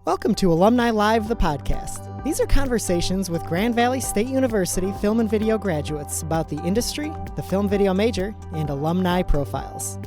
Welcome to Alumni Live, the podcast. These are conversations with Grand Valley State University film and video graduates about the industry, the film video major, and alumni profiles.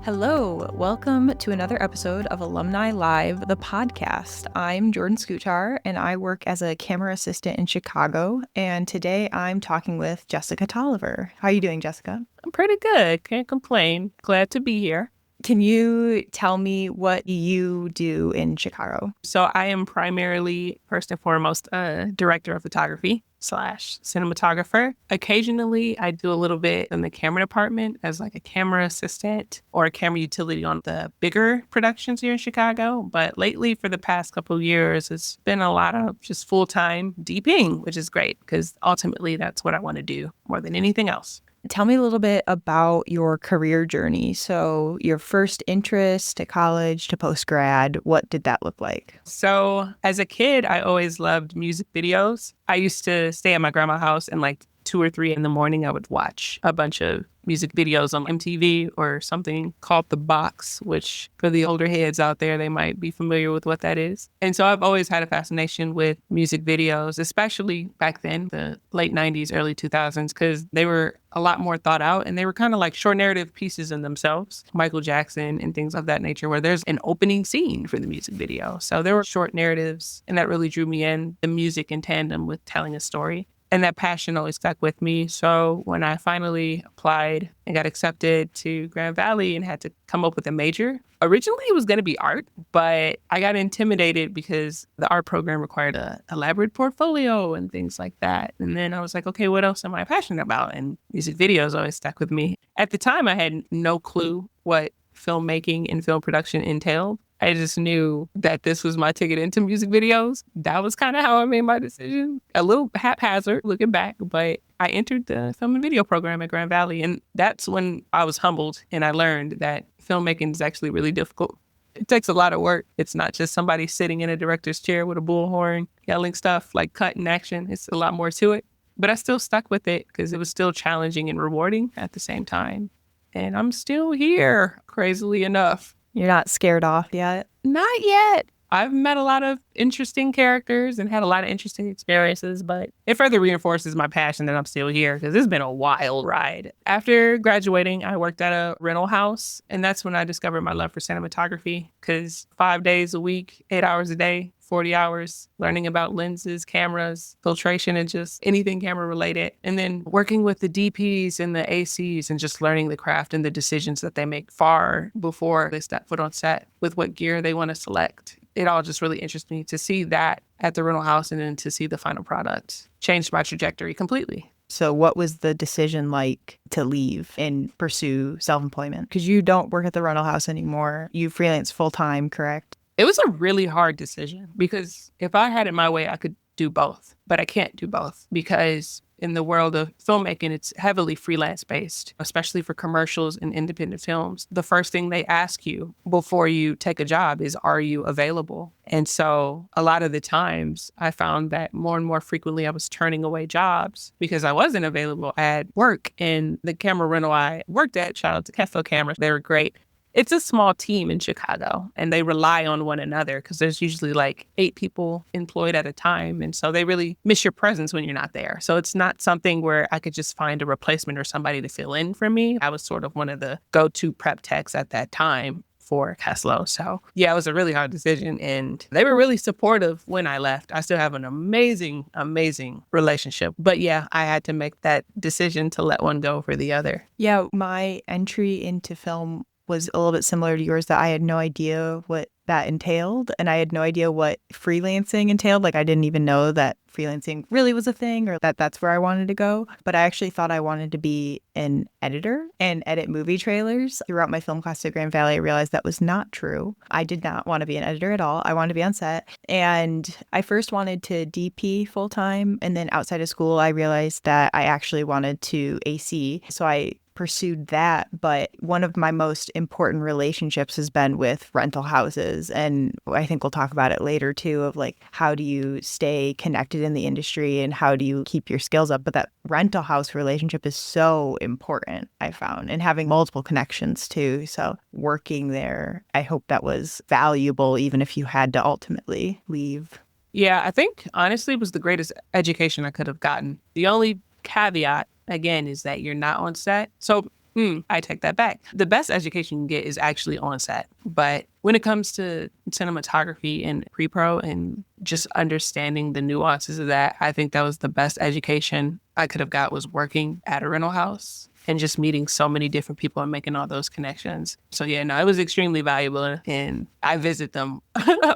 Hello, welcome to another episode of Alumni Live, the podcast. I'm Jordan Skuchar, and I work as a camera assistant in Chicago. And today I'm talking with Jessica Tolliver. How are you doing, Jessica? I'm pretty good. Can't complain. Glad to be here. Can you tell me what you do in Chicago? So I am primarily, first and foremost, a director of photography / cinematographer. Occasionally, I do a little bit in the camera department as like a camera assistant or a camera utility on the bigger productions here in Chicago. But lately, for the past couple of years, it's been a lot of just full-time DPing, which is great because ultimately that's what I want to do more than anything else. Tell me a little bit about your career journey. So your first interest to college to post-grad, what did that look like? So as a kid, I always loved music videos. I used to stay at my grandma's house and like 2 or 3 in the morning, I would watch a bunch of music videos on MTV or something called The Box, which for the older heads out there, they might be familiar with what that is. And so I've always had a fascination with music videos, especially back then, the late 90s, early 2000s, because they were a lot more thought out and they were kind of like short narrative pieces in themselves, Michael Jackson and things of that nature, where there's an opening scene for the music video. So there were short narratives and that really drew me in, the music in tandem with telling a story. And that passion always stuck with me. So when I finally applied and got accepted to Grand Valley and had to come up with a major, originally it was going to be art, but I got intimidated because the art program required an elaborate portfolio and things like that. And then I was like, okay, what else am I passionate about? And music videos always stuck with me. At the time, I had no clue what filmmaking and film production entailed. I just knew that this was my ticket into music videos. That was kind of how I made my decision. A little haphazard looking back, but I entered the film and video program at Grand Valley. And that's when I was humbled and I learned that filmmaking is actually really difficult. It takes a lot of work. It's not just somebody sitting in a director's chair with a bullhorn, yelling stuff like cut and action. It's a lot more to it. But I still stuck with it because it was still challenging and rewarding at the same time. And I'm still here, crazily enough. You're not scared off yet? Not yet. I've met a lot of interesting characters and had a lot of interesting experiences, but it further reinforces my passion that I'm still here because it's been a wild ride. After graduating, I worked at a rental house, and that's when I discovered my love for cinematography because 5 days a week, 8 hours a day, 40 hours, learning about lenses, cameras, filtration, and just anything camera related. And then working with the DPs and the ACs and just learning the craft and the decisions that they make far before they step foot on set with what gear they want to select. It all just really interests me to see that at the rental house and then to see the final product changed my trajectory completely. So what was the decision like to leave and pursue self-employment? Because you don't work at the rental house anymore. You freelance full-time, correct? It was a really hard decision because if I had it my way, I could do both, but I can't do both because in the world of filmmaking, it's heavily freelance based, especially for commercials and independent films. The first thing they ask you before you take a job is, are you available? And so a lot of the times I found that more and more frequently I was turning away jobs because I wasn't available at work. And the camera rental I worked at, shout out to Kessel Cameras, they were great. It's a small team in Chicago and they rely on one another because there's usually like 8 people employed at a time. And so they really miss your presence when you're not there. So it's not something where I could just find a replacement or somebody to fill in for me. I was sort of one of the go-to prep techs at that time for Keslow. So yeah, it was a really hard decision and they were really supportive when I left. I still have an amazing, amazing relationship. But yeah, I had to make that decision to let one go for the other. Yeah, my entry into film was a little bit similar to yours, that I had no idea what that entailed. And I had no idea what freelancing entailed. Like I didn't even know that freelancing really was a thing or that that's where I wanted to go. But I actually thought I wanted to be an editor and edit movie trailers. Throughout my film class at Grand Valley, I realized that was not true. I did not want to be an editor at all. I wanted to be on set. And I first wanted to DP full time. And then outside of school, I realized that I actually wanted to AC. So I pursued that, but one of my most important relationships has been with rental houses. And I think we'll talk about it later too, of like, how do you stay connected in the industry and how do you keep your skills up? But that rental house relationship is so important, I found, and having multiple connections too. So working there, I hope that was valuable, even if you had to ultimately leave. Yeah, I think honestly it was the greatest education I could have gotten. The only caveat, again, is that you're not on set. So I take that back. The best education you can get is actually on set. But when it comes to cinematography and pre-pro and just understanding the nuances of that, I think that was the best education I could have got, was working at a rental house and just meeting so many different people and making all those connections. So yeah, no, it was extremely valuable. And I visit them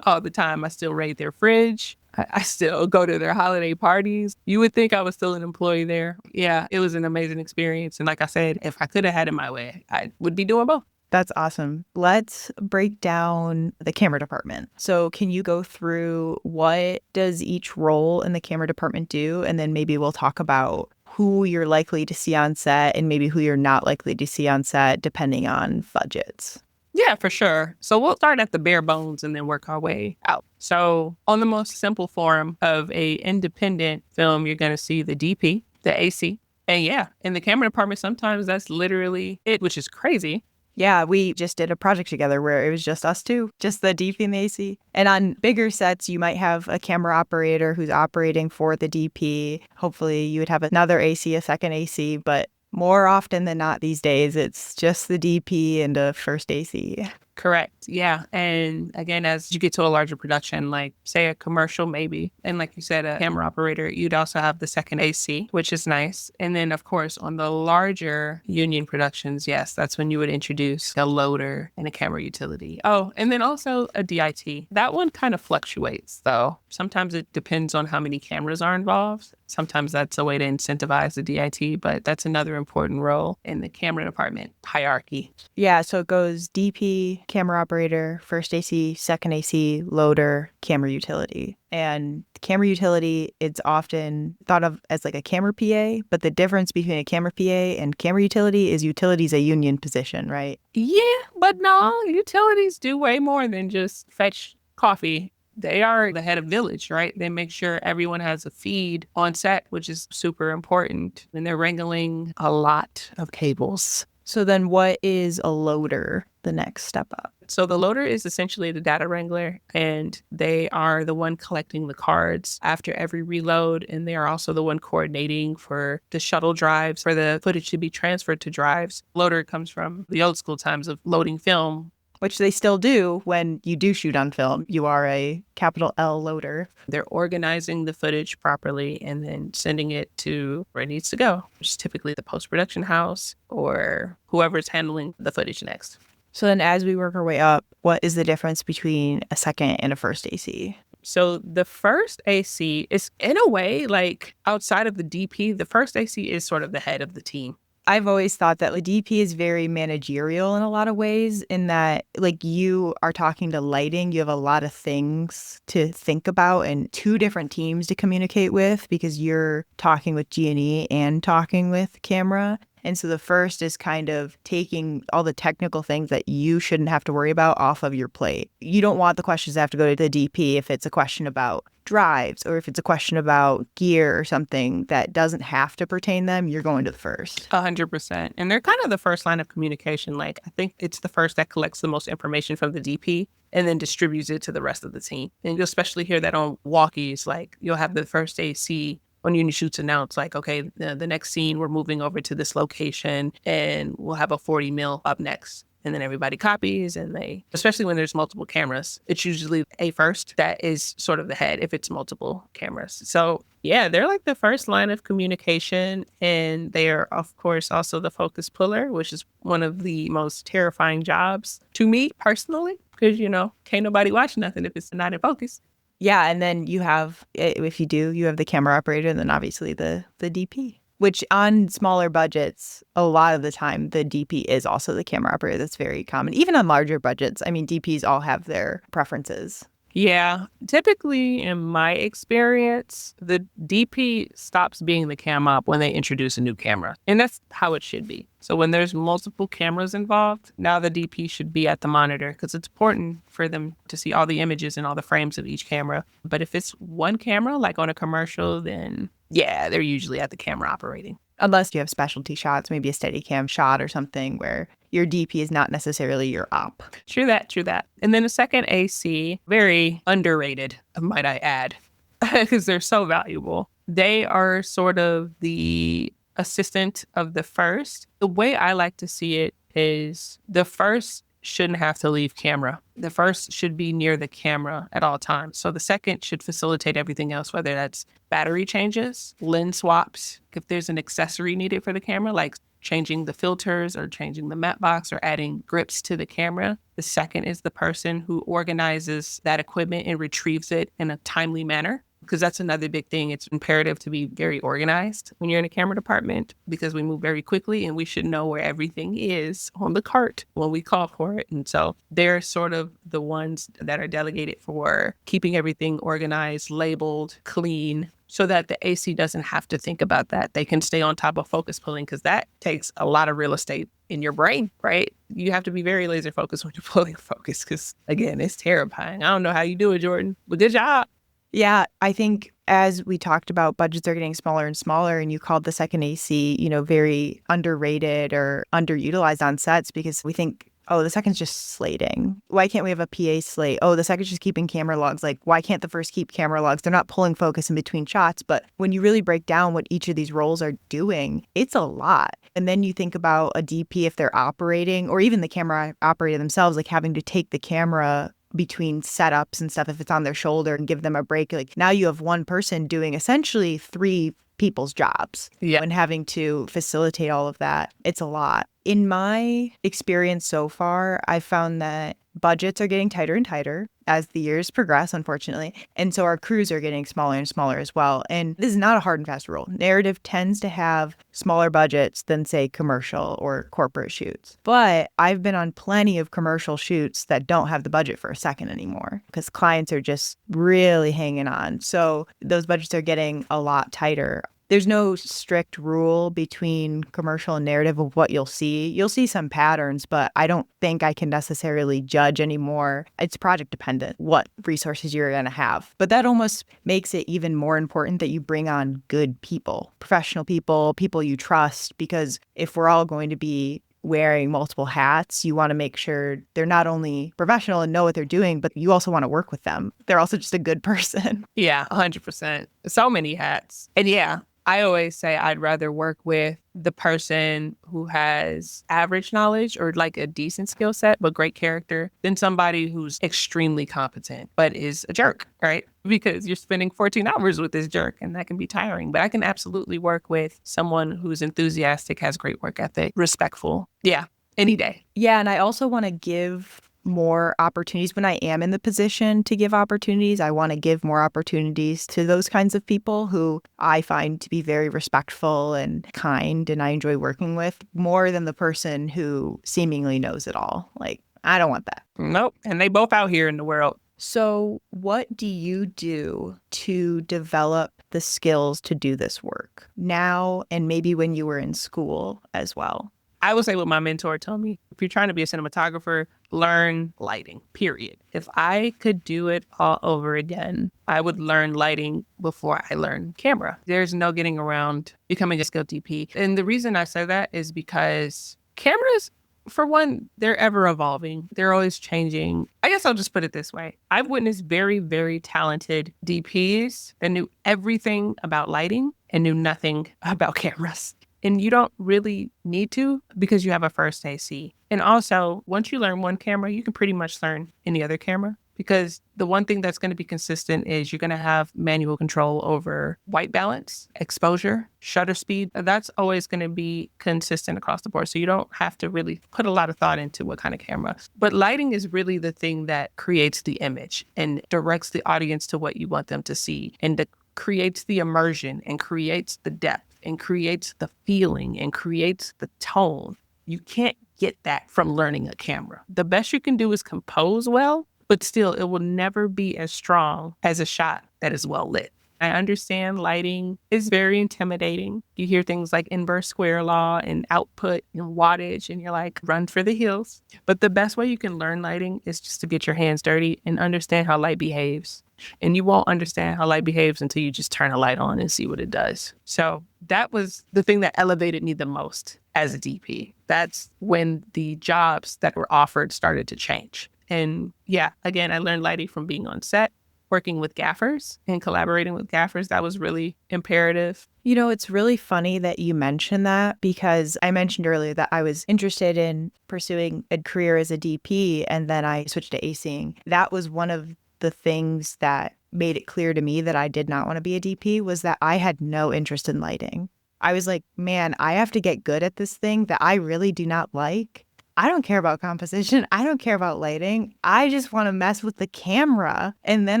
all the time. I still raid their fridge. I still go to their holiday parties. You would think I was still an employee there. Yeah, it was an amazing experience. And like I said, if I could have had it my way, I would be doing both. That's awesome. Let's break down the camera department. So can you go through what does each role in the camera department do? And then maybe we'll talk about who you're likely to see on set and maybe who you're not likely to see on set depending on budgets. Yeah, for sure. So we'll start at the bare bones and then work our way out. So on the most simple form of a independent film, you're going to see the DP, the AC. And yeah, in the camera department, sometimes that's literally it, which is crazy. Yeah, we just did a project together where it was just us two, just the DP and the AC. And on bigger sets, you might have a camera operator who's operating for the DP. Hopefully you would have another AC, a second AC, but more often than not these days, it's just the DP and a first AC. Correct. Yeah. And again, as you get to a larger production, like say a commercial maybe, and like you said, a camera operator, you'd also have the second AC, which is nice. And then of course, on the larger union productions, yes, that's when you would introduce a loader and a camera utility. Oh, and then also a DIT. That one kind of fluctuates though. Sometimes it depends on how many cameras are involved. Sometimes that's a way to incentivize the DIT, but that's another important role in the camera department hierarchy. Yeah, so it goes DP, camera operator, first AC, second AC, loader, camera utility. And camera utility, it's often thought of as like a camera PA, but the difference between a camera PA and camera utility is utility is a union position, right? Yeah, but no, utilities do way more than just fetch coffee. They are the head of village, right? They make sure everyone has a feed on set, which is super important. And they're wrangling a lot of cables. So then what is a loader, the next step up? So the loader is essentially the data wrangler, and they are the one collecting the cards after every reload. And they are also the one coordinating for the shuttle drives, for the footage to be transferred to drives. Loader comes from the old school times of loading film, which they still do when you do shoot on film. You are a capital L loader. They're organizing the footage properly and then sending it to where it needs to go, which is typically the post-production house or whoever's handling the footage next. So then as we work our way up, what is the difference between a second and a first AC? So the first AC is, in a way, like outside of the DP, the first AC is sort of the head of the team. I've always thought that DP is very managerial in a lot of ways, in that like you are talking to lighting, you have a lot of things to think about and two different teams to communicate with because you're talking with G&E and talking with camera. And so the first is kind of taking all the technical things that you shouldn't have to worry about off of your plate. You don't want the questions to have to go to the DP if it's a question about drives or if it's a question about gear or something that doesn't have to pertain them, you're going to the first. 100%. And they're kind of the first line of communication. Like, I think it's the first that collects the most information from the DP and then distributes it to the rest of the team. And you'll especially hear that on walkies. Like, you'll have the first AC on unit shoots announce like, okay, the next scene, we're moving over to this location and we'll have a 40 mil up next. And then everybody copies and they, especially when there's multiple cameras, it's usually a first that is sort of the head if it's multiple cameras. So yeah, they're like the first line of communication. And they are, of course, also the focus puller, which is one of the most terrifying jobs to me personally, because, you know, can't nobody watch nothing if it's not in focus. Yeah, and then you have, if you do, you have the camera operator and then obviously the DP, which on smaller budgets, a lot of the time, the DP is also the camera operator. That's very common. Even on larger budgets, I mean, DPs all have their preferences. Yeah, typically in my experience, the DP stops being the cam op when they introduce a new camera. And that's how it should be. So when there's multiple cameras involved, now the DP should be at the monitor because it's important for them to see all the images and all the frames of each camera. But if it's one camera, like on a commercial, then yeah, they're usually at the camera operating. Unless you have specialty shots, maybe a Steadicam shot or something where your DP is not necessarily your op. True that, true that. And then the second AC, very underrated, might I add, because they're so valuable. They are sort of the assistant of the first. The way I like to see it is the first shouldn't have to leave camera. The first should be near the camera at all times. So the second should facilitate everything else, whether that's battery changes, lens swaps, if there's an accessory needed for the camera, like changing the filters or changing the matte box or adding grips to the camera. The second is the person who organizes that equipment and retrieves it in a timely manner. Because that's another big thing. It's imperative to be very organized when you're in a camera department because we move very quickly and we should know where everything is on the cart when we call for it. And so they're sort of the ones that are delegated for keeping everything organized, labeled, clean, so that the AC doesn't have to think about that. They can stay on top of focus pulling because that takes a lot of real estate in your brain, right? You have to be very laser focused when you're pulling focus because, again, it's terrifying. I don't know how you do it, Jordan, but good job. Yeah, I think as we talked about, budgets are getting smaller and smaller, and you called the second AC, very underrated or underutilized on sets because we think, oh, the second's just slating. Why can't we have a PA slate? Oh, the second's just keeping camera logs. Like, why can't the first keep camera logs? They're not pulling focus in between shots. But when you really break down what each of these roles are doing, it's a lot. And then you think about a DP if they're operating, or even the camera operator themselves, like having to take the camera between setups and stuff if it's on their shoulder and give them a break. Like now you have one person doing essentially 3 people's jobs. Yeah. And having to facilitate all of that. It's a lot. In my experience so far, I've found that budgets are getting tighter and tighter as the years progress, unfortunately. And so our crews are getting smaller and smaller as well. And this is not a hard and fast rule. Narrative tends to have smaller budgets than, say, commercial or corporate shoots. But I've been on plenty of commercial shoots that don't have the budget for a second anymore because clients are just really hanging on. So those budgets are getting a lot tighter. There's no strict rule between commercial and narrative of what you'll see. You'll see some patterns, but I don't think I can necessarily judge anymore. It's project dependent what resources you're going to have. But that almost makes it even more important that you bring on good people, professional people, people you trust, because if we're all going to be wearing multiple hats, you want to make sure they're not only professional and know what they're doing, but you also want to work with them. They're also just a good person. Yeah, 100%. So many hats. And yeah, I always say I'd rather work with the person who has average knowledge or like a decent skill set, but great character than somebody who's extremely competent, but is a jerk, right? Because you're spending 14 hours with this jerk and that can be tiring. But I can absolutely work with someone who's enthusiastic, has great work ethic, respectful. Yeah, any day. Yeah, and I also want to give more opportunities when I am in the position to give opportunities. I want to give more opportunities to those kinds of people who I find to be very respectful and kind and I enjoy working with more than the person who seemingly knows it all. Like, I don't want that. Nope. And they both out here in the world. So what do you do to develop the skills to do this work now and maybe when you were in school as well? I would say what my mentor told me, if you're trying to be a cinematographer, learn lighting, period. If I could do it all over again, I would learn lighting before I learned camera. There's no getting around becoming a skilled DP. And the reason I say that is because cameras, for one, they're ever evolving. They're always changing. I guess I'll just put it this way. I've witnessed very, very talented DPs that knew everything about lighting and knew nothing about cameras. And you don't really need to because you have a first AC. And also, once you learn one camera, you can pretty much learn any other camera because the one thing that's going to be consistent is you're going to have manual control over white balance, exposure, shutter speed. That's always going to be consistent across the board. So you don't have to really put a lot of thought into what kind of camera. But lighting is really the thing that creates the image and directs the audience to what you want them to see and that creates the immersion and creates the depth and creates the feeling and creates the tone. You can't get that from learning a camera. The best you can do is compose well, but still it will never be as strong as a shot that is well lit. I understand lighting is very intimidating. You hear things like inverse square law and output and wattage, and you're like, run for the hills. But the best way you can learn lighting is just to get your hands dirty and understand how light behaves. And you won't understand how light behaves until you just turn a light on and see what it does. So that was the thing that elevated me the most as a DP. That's when the jobs that were offered started to change. And yeah, again, I learned lighting from being on set, working with gaffers and collaborating with gaffers. That was really imperative. You know, it's really funny that you mentioned that, because I mentioned earlier that I was interested in pursuing a career as a DP, and then I switched to ACing. That was one of the things that made it clear to me that I did not want to be a DP, was that I had no interest in lighting. I was like, man, I have to get good at this thing that I really do not like. I don't care about composition. I don't care about lighting. I just want to mess with the camera. And then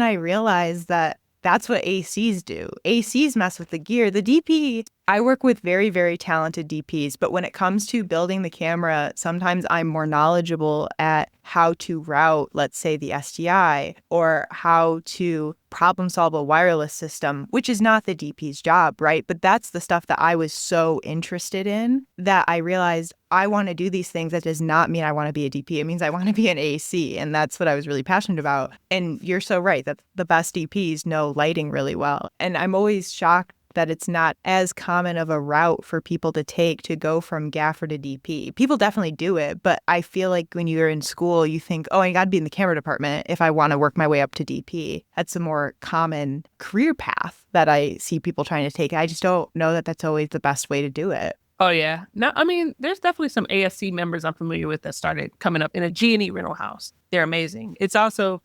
I realized that that's what ACs do. ACs mess with the gear. The DP, I work with very, very talented DPs, but when it comes to building the camera, sometimes I'm more knowledgeable at how to route, let's say, the SDI, or how to problem solve a wireless system, which is not the DP's job, right? But that's the stuff that I was so interested in that I realized I want to do these things. That does not mean I want to be a DP. It means I want to be an AC. And that's what I was really passionate about. And you're so right that the best DPs know lighting really well. And I'm always shocked that it's not as common of a route for people to take to go from gaffer to DP. People definitely do it, but I feel like when you're in school, you think, oh, I got to be in the camera department if I want to work my way up to DP. That's a more common career path that I see people trying to take. I just don't know that that's always the best way to do it. Oh, yeah. No, I mean, there's definitely some ASC members I'm familiar with that started coming up in a G&E rental house. They're amazing. It's also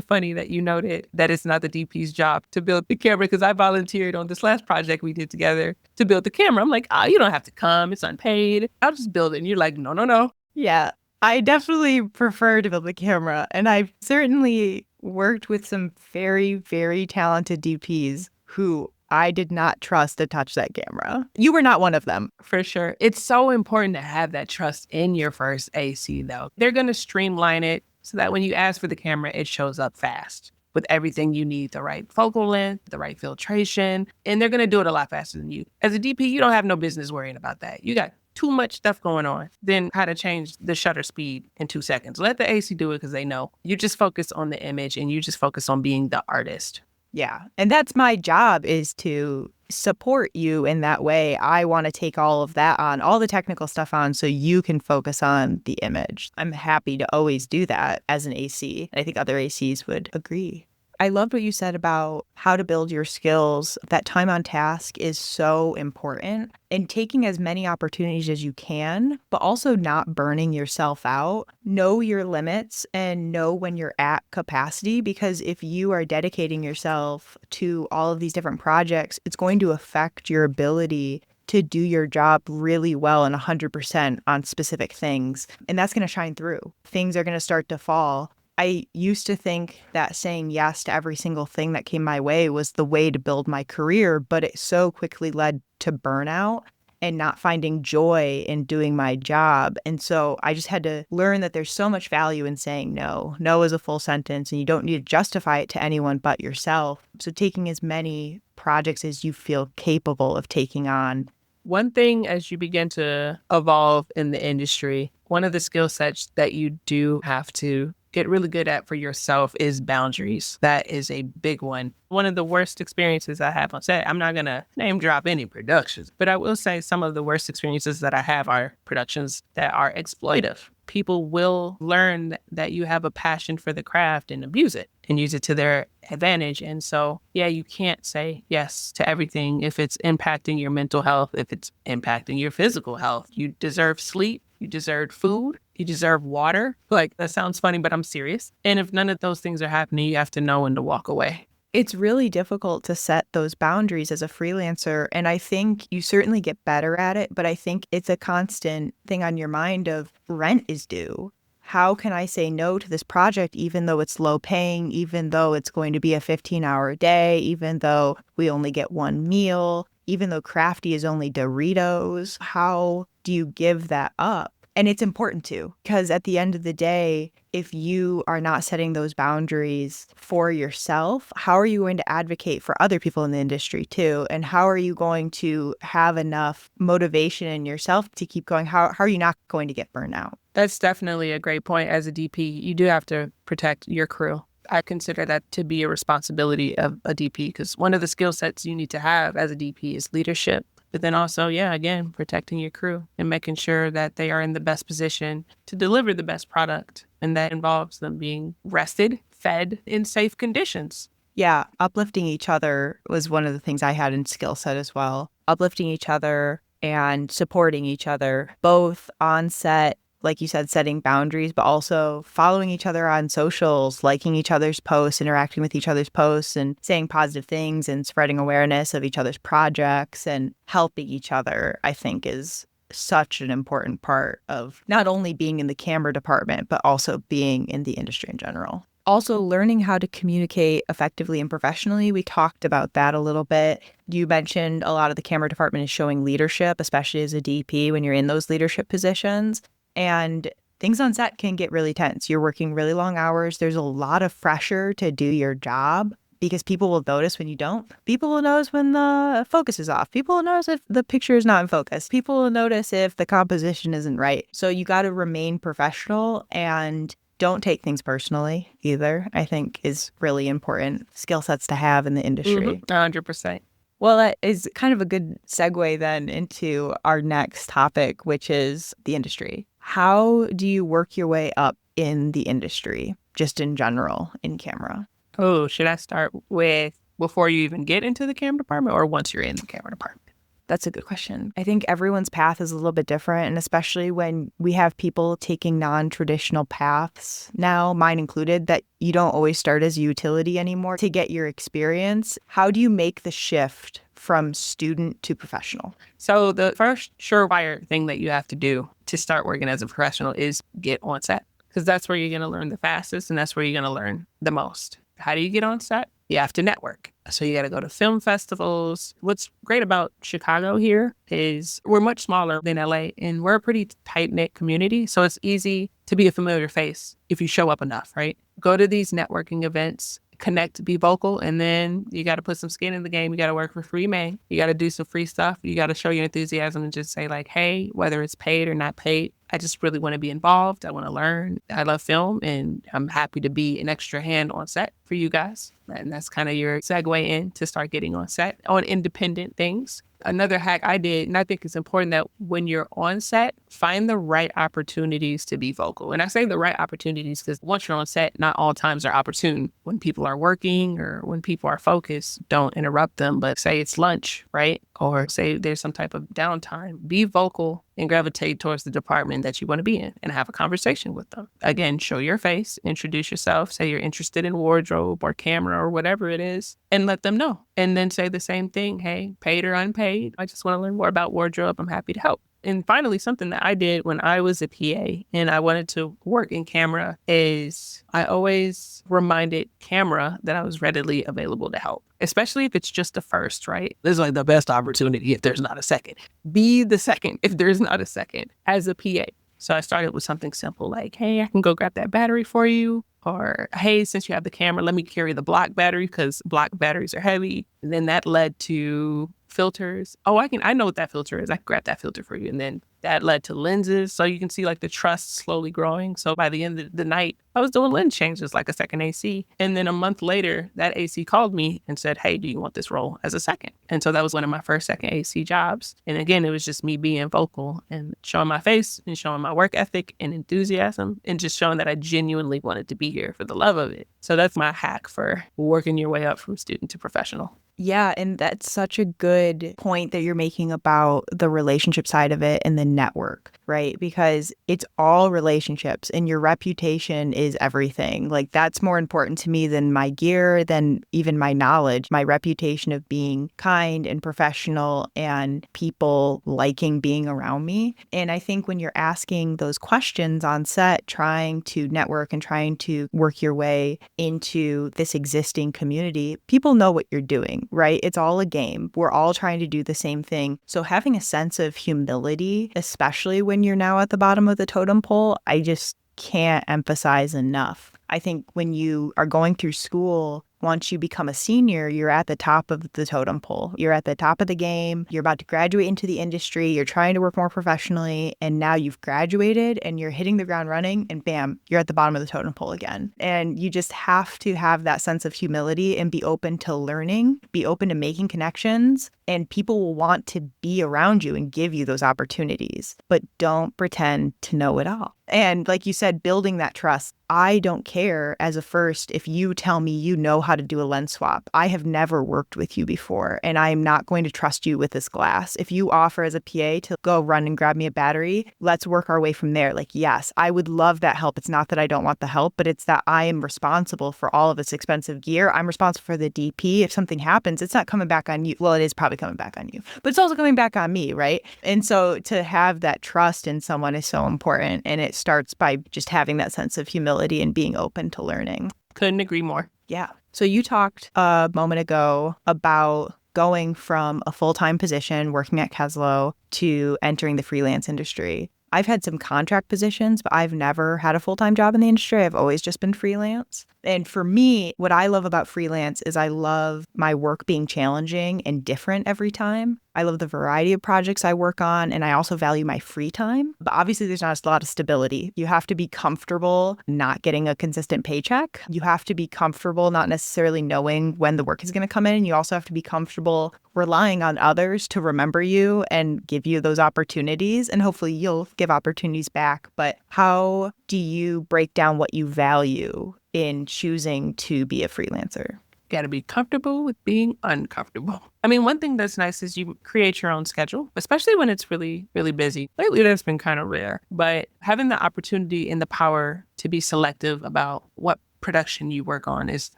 funny that you noted that it's not the DP's job to build the camera, because I volunteered on this last project we did together to build the camera. I'm like, oh, you don't have to come. It's unpaid. I'll just build it. And you're like, no, no, no. Yeah, I definitely prefer to build the camera. And I've certainly worked with some very, very talented DPs who I did not trust to touch that camera. You were not one of them. For sure. It's so important to have that trust in your first AC, though. They're going to streamline it so that when you ask for the camera, it shows up fast with everything you need, the right focal length, the right filtration, and they're going to do it a lot faster than you. As a DP, you don't have no business worrying about that. You got too much stuff going on. Then how to change the shutter speed in 2 seconds. Let the AC do it, because they know. You just focus on the image and you just focus on being the artist. Yeah. And that's my job, is to support you in that way. I want to take all of that on, all the technical stuff on, so you can focus on the image. I'm happy to always do that as an AC. I think other ACs would agree. I loved what you said about how to build your skills. That time on task is so important, and taking as many opportunities as you can, but also not burning yourself out. Know your limits and know when you're at capacity, because if you are dedicating yourself to all of these different projects, it's going to affect your ability to do your job really well and 100% on specific things. And that's going to shine through. Things are going to start to fall. I used to think that saying yes to every single thing that came my way was the way to build my career, but it so quickly led to burnout and not finding joy in doing my job. And so I just had to learn that there's so much value in saying no. No is a full sentence, and you don't need to justify it to anyone but yourself. So taking as many projects as you feel capable of taking on. One thing as you begin to evolve in the industry, one of the skill sets that you do have to get really good at for yourself is boundaries. That is a big one. One of the worst experiences I have on set, I'm not going to name drop any productions, but I will say some of the worst experiences that I have are productions that are exploitive. People will learn that you have a passion for the craft and abuse it and use it to their advantage. And so, yeah, you can't say yes to everything if it's impacting your mental health, if it's impacting your physical health. You deserve sleep. You deserve food. You deserve water. Like, that sounds funny, but I'm serious. And if none of those things are happening, you have to know when to walk away. It's really difficult to set those boundaries as a freelancer. And I think you certainly get better at it, but I think it's a constant thing on your mind of rent is due. How can I say no to this project, even though it's low paying, even though it's going to be a 15-hour day, even though we only get one meal, even though crafty is only Doritos? How do you give that up? And it's important to, because at the end of the day, if you are not setting those boundaries for yourself, how are you going to advocate for other people in the industry too? And how are you going to have enough motivation in yourself to keep going? How are you not going to get burnt out? That's definitely a great point. As a DP, you do have to protect your crew. I consider that to be a responsibility of a DP, because one of the skill sets you need to have as a DP is leadership. But then also, again, protecting your crew and making sure that they are in the best position to deliver the best product. And that involves them being rested, fed in safe conditions. Yeah, uplifting each other was one of the things I had in skill set as well. Uplifting each other and supporting each other, both on set, like you said, setting boundaries, but also following each other on socials, liking each other's posts, interacting with each other's posts, and saying positive things and spreading awareness of each other's projects and helping each other, I think is such an important part of not only being in the camera department, but also being in the industry in general. Also, learning how to communicate effectively and professionally. We talked about that a little bit. You mentioned a lot of the camera department is showing leadership, especially as a DP when you're in those leadership positions. And things on set can get really tense. You're working really long hours. There's a lot of pressure to do your job because people will notice when you don't. People will notice when the focus is off. People will notice if the picture is not in focus. People will notice if the composition isn't right. So you got to remain professional and don't take things personally either, I think is really important skill sets to have in the industry. 100%. Well, that is kind of a good segue then into our next topic, which is the industry. How do you work your way up in the industry, just in general, in camera? Oh, should I start with before you even get into the camera department or once you're in the camera department? That's a good question. I think everyone's path is a little bit different, and especially when we have people taking non-traditional paths now, mine included, that you don't always start as a utility anymore to get your experience. How do you make the shift from student to professional? So the first surefire thing that you have to do to start working as a professional is get on set, because that's where you're going to learn the fastest and that's where you're going to learn the most. How do you get on set? You have to network. So you got to go to film festivals. What's great about Chicago here is we're much smaller than LA and we're a pretty tight-knit community. So it's easy to be a familiar face if you show up enough, right? Go to these networking events, connect, be vocal, and then you got to put some skin in the game. You got to work for free, man. You got to do some free stuff. You got to show your enthusiasm and just say like, hey, whether it's paid or not paid, I just really want to be involved. I want to learn. I love film and I'm happy to be an extra hand on set for you guys. And that's kind of your segue in to start getting on set on independent things. Another hack I did, and I think it's important that when you're on set, find the right opportunities to be vocal. And I say the right opportunities because once you're on set, not all times are opportune. When people are working or when people are focused, don't interrupt them. But say it's lunch, right? Or say there's some type of downtime. Be vocal and gravitate towards the department that you want to be in and have a conversation with them. Again, show your face, introduce yourself, say you're interested in wardrobe or camera or whatever it is, and let them know. And then say the same thing, hey, paid or unpaid, I just want to learn more about wardrobe. I'm happy to help. And finally, something that I did when I was a PA and I wanted to work in camera is I always reminded camera that I was readily available to help, especially if it's just the first, right? This is like the best opportunity if there's not a second. Be the second if there's not a second as a PA. So I started with something simple like, hey, I can go grab that battery for you. Or, hey, since you have the camera, let me carry the block battery because block batteries are heavy. And then that led to filters. Oh, I know what that filter is. I can grab that filter for you. And then that led to lenses. So you can see like the trust slowly growing. So by the end of the night, I was doing lens changes like a second AC. And then a month later, that AC called me and said, hey, do you want this role as a second? And so that was one of my first second AC jobs. And again, it was just me being vocal and showing my face and showing my work ethic and enthusiasm and just showing that I genuinely wanted to be here for the love of it. So that's my hack for working your way up from student to professional. Yeah, and that's such a good point that you're making about the relationship side of it and the network, right? Because it's all relationships and your reputation is everything. Like that's more important to me than my gear, than even my knowledge, my reputation of being kind and professional and people liking being around me. And I think when you're asking those questions on set, trying to network and trying to work your way into this existing community, people know what you're doing. right? It's all a game. We're all trying to do the same thing. So having a sense of humility, especially when you're now at the bottom of the totem pole, I just can't emphasize enough. I think when you are going through school, once you become a senior, you're at the top of the totem pole. You're at the top of the game. You're about to graduate into the industry. You're trying to work more professionally. And now you've graduated and you're hitting the ground running and bam, you're at the bottom of the totem pole again. And you just have to have that sense of humility and be open to learning, be open to making connections. And people will want to be around you and give you those opportunities. But don't pretend to know it all. And like you said, building that trust. I don't care as a first if you tell me you know how to do a lens swap. I have never worked with you before, and I am not going to trust you with this glass. If you offer as a PA to go run and grab me a battery, let's work our way from there. Like, yes, I would love that help. It's not that I don't want the help, but it's that I am responsible for all of this expensive gear. I'm responsible for the DP. If something happens, it's not coming back on you. Well, it is probably coming back on you, but it's also coming back on me, right? And so to have that trust in someone is so important, and it starts by just having that sense of humility and being open to learning. Couldn't agree more. Yeah. So you talked a moment ago about going from a full-time position working at Keslow to entering the freelance industry. I've had some contract positions, but I've never had a full-time job in the industry. I've always just been freelance. And for me, what I love about freelance is I love my work being challenging and different every time. I love the variety of projects I work on, and I also value my free time. But obviously, there's not a lot of stability. You have to be comfortable not getting a consistent paycheck. You have to be comfortable not necessarily knowing when the work is going to come in. You also have to be comfortable relying on others to remember you and give you those opportunities. And hopefully, you'll give opportunities back. But how do you break down what you value in choosing to be a freelancer? Got to be comfortable with being uncomfortable. I mean, one thing that's nice is you create your own schedule, especially when it's really, really busy. Lately, that's been kind of rare. But having the opportunity and the power to be selective about what production you work on is,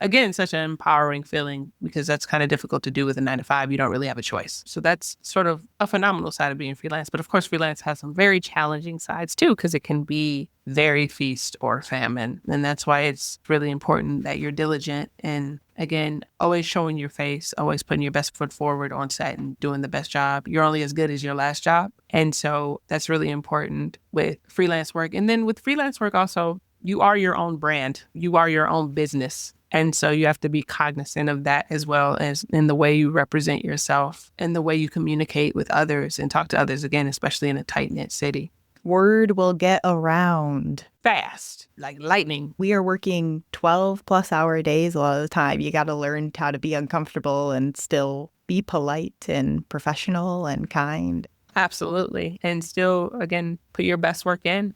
again, such an empowering feeling, because that's kind of difficult to do with a 9-to-5. You don't really have a choice. So that's sort of a phenomenal side of being freelance. But of course, freelance has some very challenging sides too, because it can be very feast or famine. And that's why it's really important that you're diligent and, again, always showing your face, always putting your best foot forward on set and doing the best job. You're only as good as your last job. And so that's really important with freelance work. And then with freelance work also, you are your own brand. You are your own business. And so you have to be cognizant of that, as well as in the way you represent yourself and the way you communicate with others and talk to others, again, especially in a tight-knit city. Word will get around Fast, like lightning. We are working 12 plus hour days a lot of the time. You got to learn how to be uncomfortable and still be polite and professional and kind. Absolutely. And still, again, put your best work in.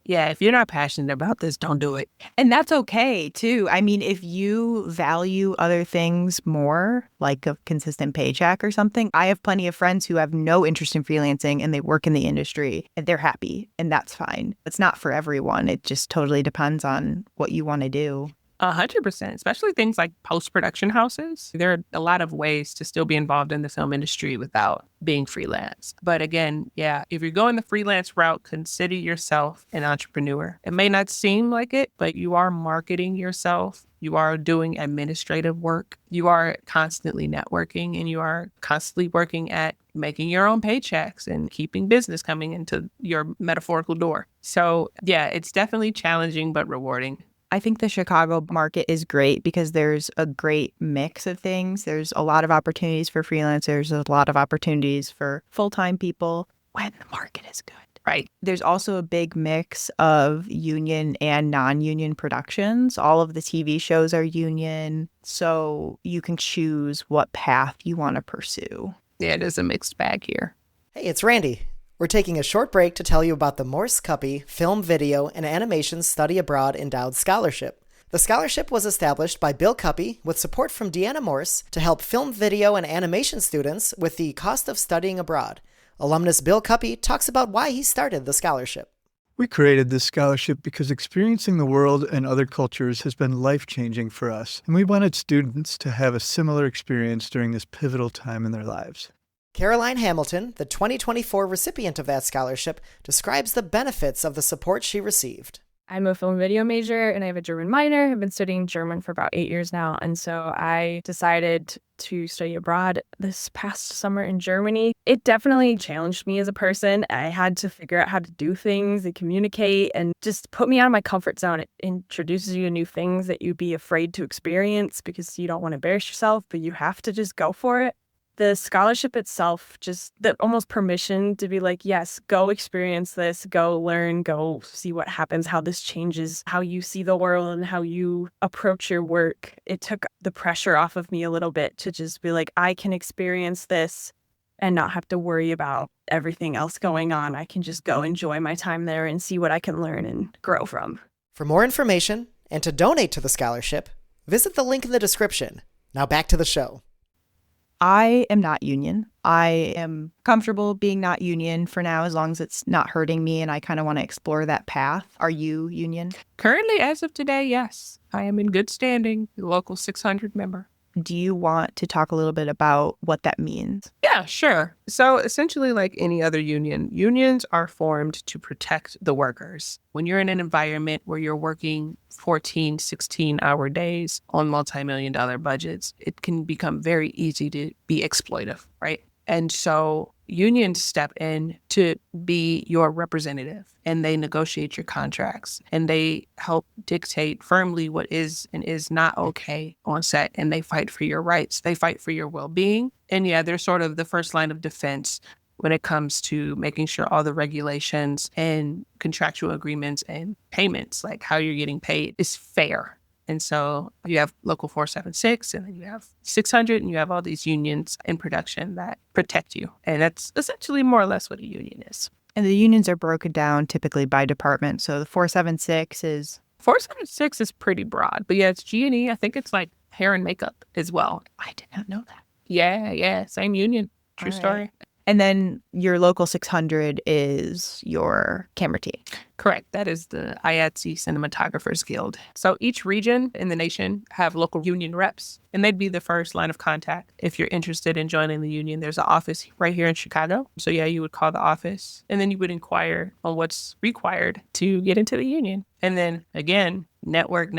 Yeah, if you're not passionate about this, don't do it. And that's okay, too. I mean, if you value other things more, like a consistent paycheck or something, I have plenty of friends who have no interest in freelancing and they work in the industry and they're happy, and that's fine. It's not for everyone. It just totally depends on what you want to do. 100%, especially things like post-production houses. There are a lot of ways to still be involved in the film industry without being freelance. But again, yeah, if you're going the freelance route, consider yourself an entrepreneur. It may not seem like it, but you are marketing yourself. You are doing administrative work. You are constantly networking, and you are constantly working at making your own paychecks and keeping business coming into your metaphorical door. So yeah, it's definitely challenging, but rewarding. I think the Chicago market is great because there's a great mix of things. There's a lot of opportunities for freelancers, a lot of opportunities for full-time people when the market is good. Right. There's also a big mix of union and non-union productions. All of the TV shows are union, so you can choose what path you want to pursue. Yeah, it is a mixed bag here. Hey, it's Randy. We're taking a short break to tell you about the Morse Cuppy Film, Video, and Animation Study Abroad Endowed Scholarship. The scholarship was established by Bill Cuppy with support from Deanna Morse to help film, video, and animation students with the cost of studying abroad. Alumnus Bill Cuppy talks about why he started the scholarship. We created this scholarship because experiencing the world and other cultures has been life-changing for us, and we wanted students to have a similar experience during this pivotal time in their lives. Caroline Hamilton, the 2024 recipient of that scholarship, describes the benefits of the support she received. I'm a film video major and I have a German minor. I've been studying German for about 8 years now. And so I decided to study abroad this past summer in Germany. It definitely challenged me as a person. I had to figure out how to do things and communicate and just put me out of my comfort zone. It introduces you to new things that you'd be afraid to experience because you don't want to embarrass yourself, but you have to just go for it. The scholarship itself, just the almost permission to be like, yes, go experience this, go learn, go see what happens, how this changes how you see the world and how you approach your work. It took the pressure off of me a little bit to just be like, I can experience this and not have to worry about everything else going on. I can just go enjoy my time there and see what I can learn and grow from. For more information and to donate to the scholarship, visit the link in the description. Now back to the show. I am not union. I am comfortable being not union for now, as long as it's not hurting me and I kind of want to explore that path. Are you union? Currently, as of today, yes. I am in good standing, local 600 member. Do you want to talk a little bit about what that means? Yeah, sure. So essentially, like any other union, unions are formed to protect the workers. When you're in an environment where you're working 14, 16-hour days on multi-million-dollar budgets, it can become very easy to be exploitive, right? And so unions step in to be your representative, and they negotiate your contracts, and they help dictate firmly what is and is not okay on set, and they fight for your rights. They fight for your well-being. And yeah, they're sort of the first line of defense when it comes to making sure all the regulations and contractual agreements and payments, like how you're getting paid, is fair. And so you have Local 476, and then you have 600, and you have all these unions in production that protect you. And that's essentially more or less what a union is. And the unions are broken down typically by department. So the 476 is... 476 is pretty broad, but yeah, it's G&E. I think it's like hair and makeup as well. I did not know that. Yeah, same union. True story. And then your local 600 is your camera team. Correct. That is the IATSE Cinematographers Guild. So each region in the nation have local union reps, and they'd be the first line of contact. If you're interested in joining the union, there's an office right here in Chicago. So yeah, you would call the office, and then you would inquire on what's required to get into the union. And then again, network,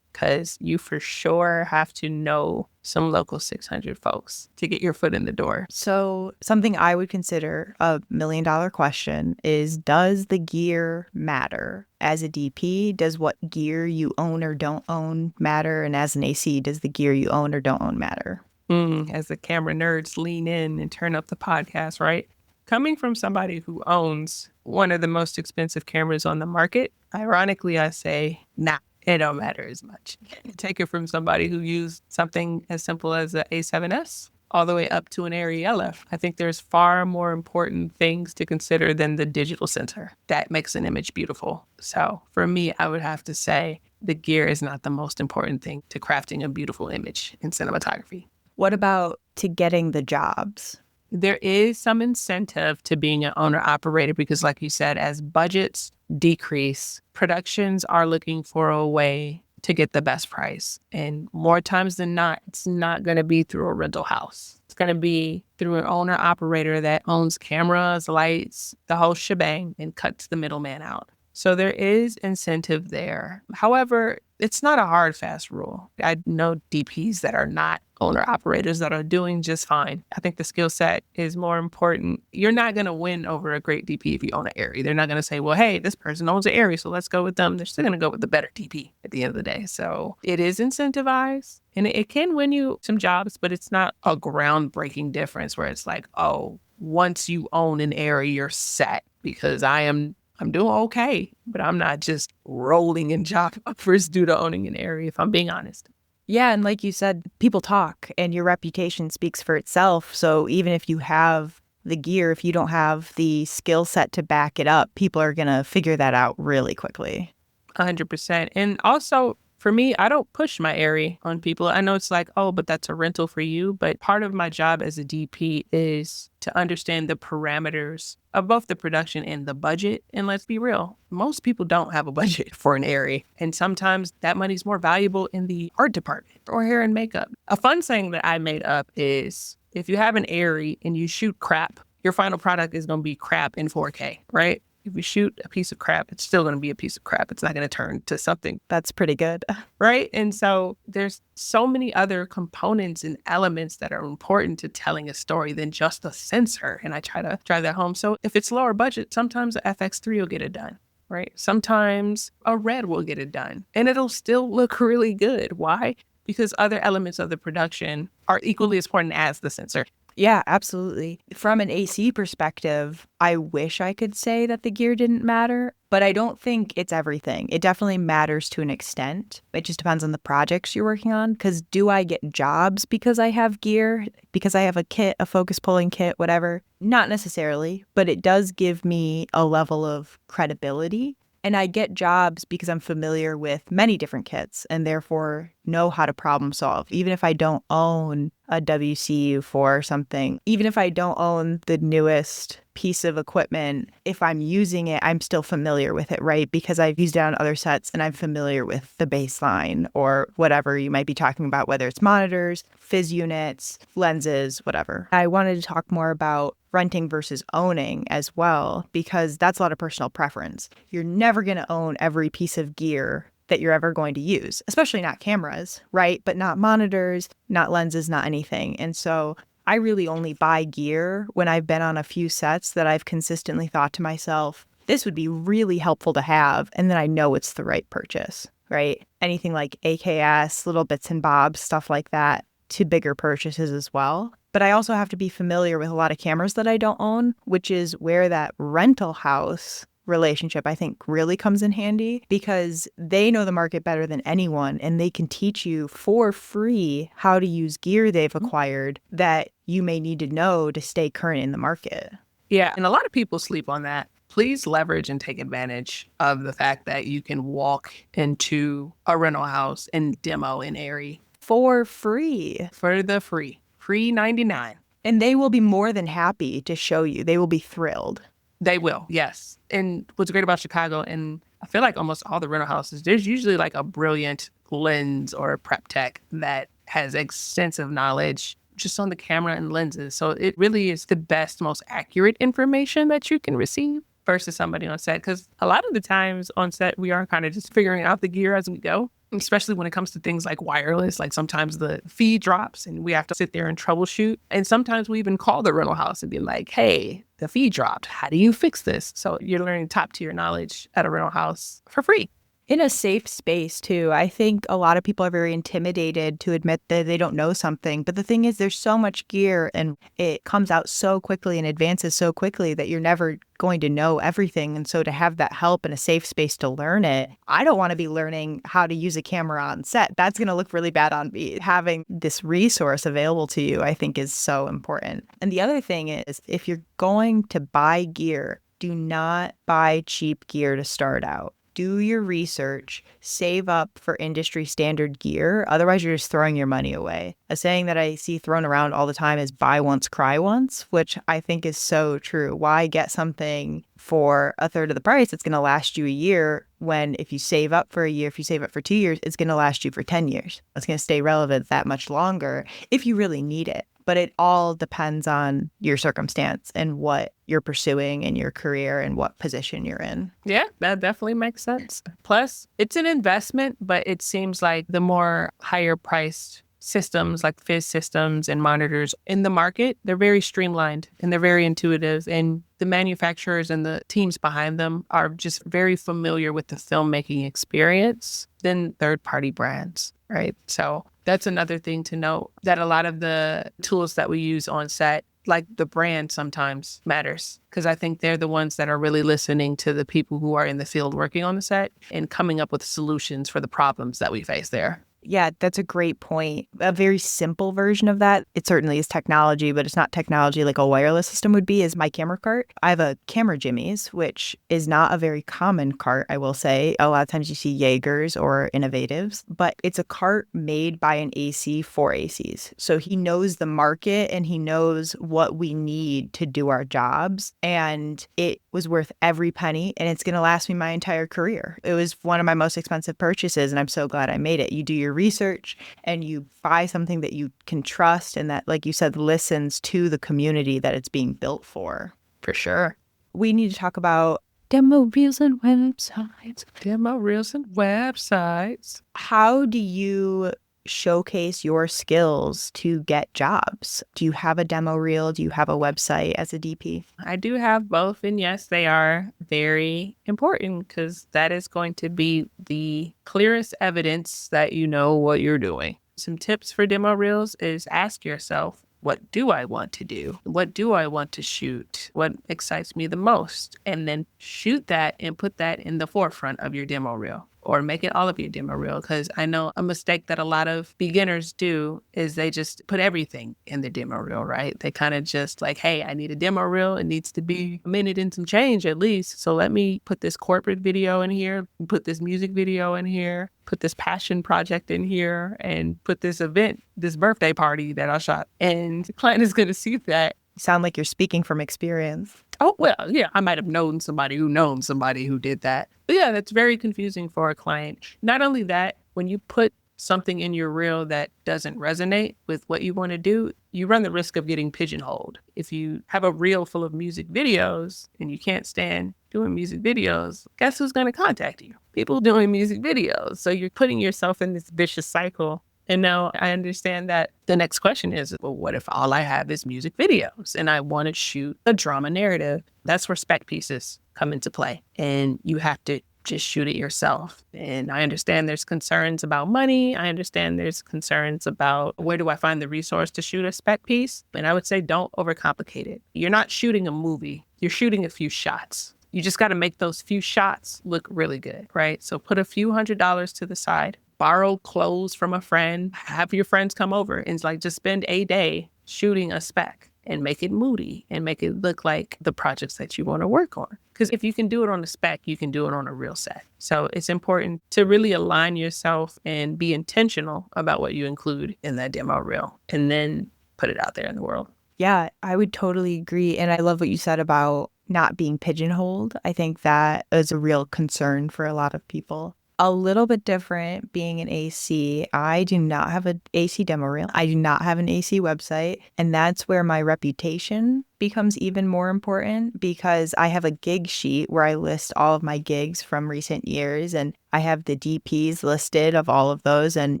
because you for sure have to know some local 600 folks to get your foot in the door. So something I would consider a $1 million question is, does the gear matter? As a DP, does what gear you own or don't own matter? And as an AC, does the gear you own or don't own matter? As the camera nerds lean in and turn up the podcast, right? Coming from somebody who owns one of the most expensive cameras on the market, ironically, I say, nah. It don't matter as much. Take it from somebody who used something as simple as an A7S all the way up to an Arri LF. I think there's far more important things to consider than the digital sensor that makes an image beautiful. So for me, I would have to say the gear is not the most important thing to crafting a beautiful image in cinematography. What about to getting the jobs? There is some incentive to being an owner-operator because, like you said, as budgets decrease, productions are looking for a way to get the best price. And more times than not, it's not going to be through a rental house. It's going to be through an owner-operator that owns cameras, lights, the whole shebang, and cuts the middleman out. So there is incentive there. However, it's not a hard, fast rule. I know DPs that are not owner-operators that are doing just fine. I think the skill set is more important. You're not going to win over a great DP if you own an Arri. They're not going to say, well, hey, this person owns an Arri, so let's go with them. They're still going to go with the better DP at the end of the day. So it is incentivized, and it can win you some jobs, but it's not a groundbreaking difference where it's like, oh, once you own an Arri, you're set, because I'm doing okay, but I'm not just rolling in job offers due to owning an Arri, if I'm being honest. Yeah, and like you said, people talk and your reputation speaks for itself. So even if you have the gear, if you don't have the skill set to back it up, people are going to figure that out really quickly. 100%. And also, for me, I don't push my Arri on people. I know it's like, oh, but that's a rental for you. But part of my job as a DP is to understand the parameters of both the production and the budget. And let's be real, most people don't have a budget for an Arri. And sometimes that money's more valuable in the art department or hair and makeup. A fun saying that I made up is, if you have an Arri and you shoot crap, your final product is going to be crap in 4K, right? if you shoot a piece of crap, it's still going to be a piece of crap. It's not going to turn to something, That's pretty good. right? And so there's so many other components and elements that are important to telling a story than just a sensor. And I try to drive that home. So if it's lower budget, sometimes the FX3 will get it done, right? Sometimes a red will get it done and it'll still look really good. Why? Because other elements of the production are equally as important as the sensor. Yeah, absolutely. From an AC perspective, I wish I could say that the gear didn't matter, but I don't think it's everything. It definitely matters to an extent. It just depends on the projects you're working on. Because do I get jobs because I have gear, because I have a kit, a focus pulling kit, whatever? Not necessarily, but it does give me a level of credibility. And I get jobs because I'm familiar with many different kits and therefore know how to problem solve. Even if I don't own a WCU4 or something, even if I don't own the newest piece of equipment, if I'm using it, I'm still familiar with it, right? Because I've used it on other sets and I'm familiar with the baseline or whatever you might be talking about, whether it's monitors, fizz units, lenses, whatever. I wanted to talk more about renting versus owning as well, because that's a lot of personal preference. You're never going to own every piece of gear that you're ever going to use, especially not cameras, right? But not monitors, not lenses, not anything. And so I really only buy gear when I've been on a few sets that I've consistently thought to myself, this would be really helpful to have. And then I know it's the right purchase, right? Anything like AKS, little bits and bobs, stuff like that, to bigger purchases as well. But I also have to be familiar with a lot of cameras that I don't own, which is where that rental house relationship, I think, really comes in handy because they know the market better than anyone and they can teach you for free how to use gear they've acquired that you may need to know to stay current in the market. Yeah. And a lot of people sleep on that. Please leverage and take advantage of the fact that you can walk into a rental house and demo an ARRI For free. for the free 99. And they will be more than happy to show you. They will be thrilled. They will, yes. And what's great about Chicago, and I feel like almost all the rental houses, there's usually like a brilliant lens or a prep tech that has extensive knowledge just on the camera and lenses. So it really is the best, most accurate information that you can receive versus somebody on set. Because a lot of the times on set, we are kind of just figuring out the gear as we go, especially when it comes to things like wireless. Like sometimes the feed drops and we have to sit there and troubleshoot. And sometimes we even call the rental house and be like, hey, the feed dropped. How do you fix this? So you're learning top tier knowledge at a rental house for free. In a safe space, too. I think a lot of people are very intimidated to admit that they don't know something. But the thing is, there's so much gear and it comes out so quickly and advances so quickly that you're never going to know everything. And so to have that help in a safe space to learn it, I don't want to be learning how to use a camera on set. That's going to look really bad on me. Having this resource available to you, I think, is so important. And the other thing is, if you're going to buy gear, do not buy cheap gear to start out. Do your research, save up for industry standard gear. Otherwise, you're just throwing your money away. A saying that I see thrown around all the time is buy once, cry once, which I think is so true. Why get something for a third of the price? It's going to last you a year when if you save up for a year, if you save up for 2 years, it's going to last you for 10 years. It's going to stay relevant that much longer if you really need it. But it all depends on your circumstance and what you're pursuing in your career and what position you're in. Yeah, that definitely makes sense. Plus, it's an investment, but it seems like the more higher priced systems like fizz systems and monitors in the market, they're very streamlined and they're very intuitive. And the manufacturers and the teams behind them are just very familiar with the filmmaking experience than third-party brands, right? So that's another thing to note, that a lot of the tools that we use on set, like the brand sometimes matters, because I think they're the ones that are really listening to the people who are in the field working on the set and coming up with solutions for the problems that we face there. Yeah, that's a great point. A very simple version of that, it certainly is technology, but it's not technology like a wireless system would be, is my camera cart. I have a Camera Jimmy's, which is not a very common cart, I will say. A lot of times you see Jaegers or Innovatives, but it's a cart made by an AC for ACs. So he knows the market and he knows what we need to do our jobs. And it was worth every penny and it's going to last me my entire career. It was one of my most expensive purchases and I'm so glad I made it. You do your research and you buy something that you can trust and that, like you said, listens to the community that it's being built for sure. We need to talk about Demo reels and websites. Demo reels and websites. How do you showcase your skills to get jobs? Do you have a demo reel? Do you have a website as a DP? I do have both. And yes, they are very important because that is going to be the clearest evidence that you know what you're doing. Some tips for demo reels is ask yourself, what do I want to do? What do I want to shoot? What excites me the most? And then shoot that and put that in the forefront of your demo reel, or make it all of your demo reel. Because I know a mistake that a lot of beginners do is they just put everything in the demo reel, right? They kind of just like, hey, I need a demo reel. It needs to be a minute and some change at least. So let me put this corporate video in here, put this music video in here, put this passion project in here, and put this event, this birthday party that I shot. And the client is going to see that. You sound like you're speaking from experience. Oh, well, yeah, I might have known somebody who did that. But yeah, that's very confusing for a client. Not only that, when you put something in your reel that doesn't resonate with what you want to do, you run the risk of getting pigeonholed. If you have a reel full of music videos and you can't stand doing music videos, guess who's going to contact you? People doing music videos. So you're putting yourself in this vicious cycle. And now I understand that the next question is, well, what if all I have is music videos and I want to shoot a drama narrative? That's where spec pieces come into play. And you have to just shoot it yourself. And I understand there's concerns about money. I understand there's concerns about where do I find the resource to shoot a spec piece? And I would say don't overcomplicate it. You're not shooting a movie. You're shooting a few shots. You just got to make those few shots look really good, right? So put a few $100s to the side. Borrow clothes from a friend, have your friends come over and like just spend a day shooting a spec and make it moody and make it look like the projects that you want to work on. Because if you can do it on a spec, you can do it on a real set. So it's important to really align yourself and be intentional about what you include in that demo reel and then put it out there in the world. Yeah, I would totally agree. And I love what you said about not being pigeonholed. I think that is a real concern for a lot of people. A little bit different being an AC. I do not have an AC demo reel. I do not have an AC website. And that's where my reputation becomes even more important because I have a gig sheet where I list all of my gigs from recent years. And I have the DPs listed of all of those and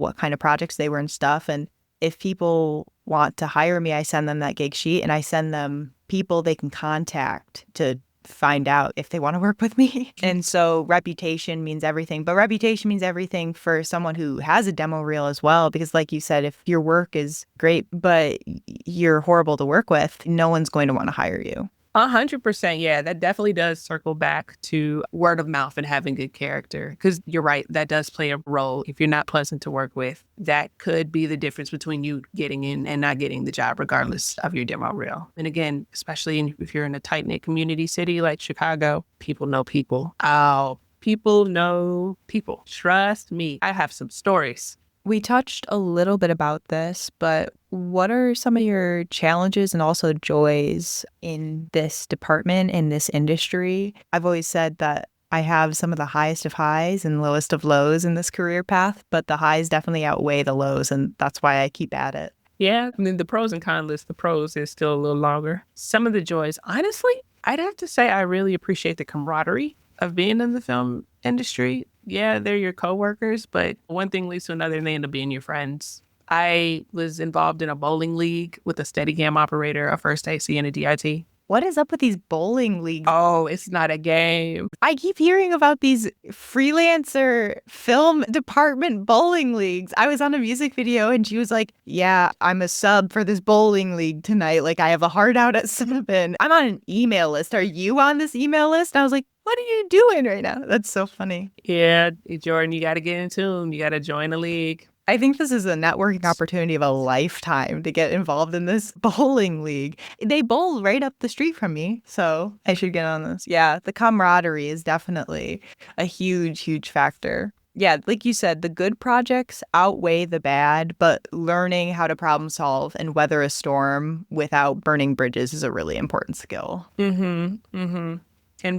what kind of projects they were and stuff. And if people want to hire me, I send them that gig sheet and I send them people they can contact to find out if they want to work with me. And so reputation means everything, but reputation means everything for someone who has a demo reel as well. Because like you said, if your work is great, but you're horrible to work with, no one's going to want to hire you. 100%. Yeah, that definitely does circle back to word of mouth and having good character. Because you're right, that does play a role. If you're not pleasant to work with, that could be the difference between you getting in and not getting the job, regardless of your demo reel. And again, especially if you're in a tight-knit community city like Chicago, people know people. Oh, people know people. Trust me. I have some stories. We touched a little bit about this, but what are some of your challenges and also joys in this department, in this industry? I've always said that I have some of the highest of highs and lowest of lows in this career path, but the highs definitely outweigh the lows, and that's why I keep at it. Yeah, I mean, the pros and cons list, the pros is still a little longer. Some of the joys, honestly, I'd have to say I really appreciate the camaraderie of being in the film industry. Yeah, they're your coworkers, but one thing leads to another and they end up being your friends. I was involved in a bowling league with a Steadicam operator, a first AC, and a DIT. What is up with these bowling leagues? Oh, it's not a game. I keep hearing about these freelancer film department bowling leagues. I was on a music video and she was like, yeah, I'm a sub for this bowling league tonight. Like I have a heart out at 7. I'm on an email list. Are you on this email list? And I was like, what are you doing right now? That's so funny. Yeah, Jordan, you got to get in tune. You got to join a league. I think this is a networking opportunity of a lifetime to get involved in this bowling league. They bowl right up the street from me, so I should get on this. Yeah, the camaraderie is definitely a huge, huge factor. Yeah, like you said, the good projects outweigh the bad, but learning how to problem solve and weather a storm without burning bridges is a really important skill. And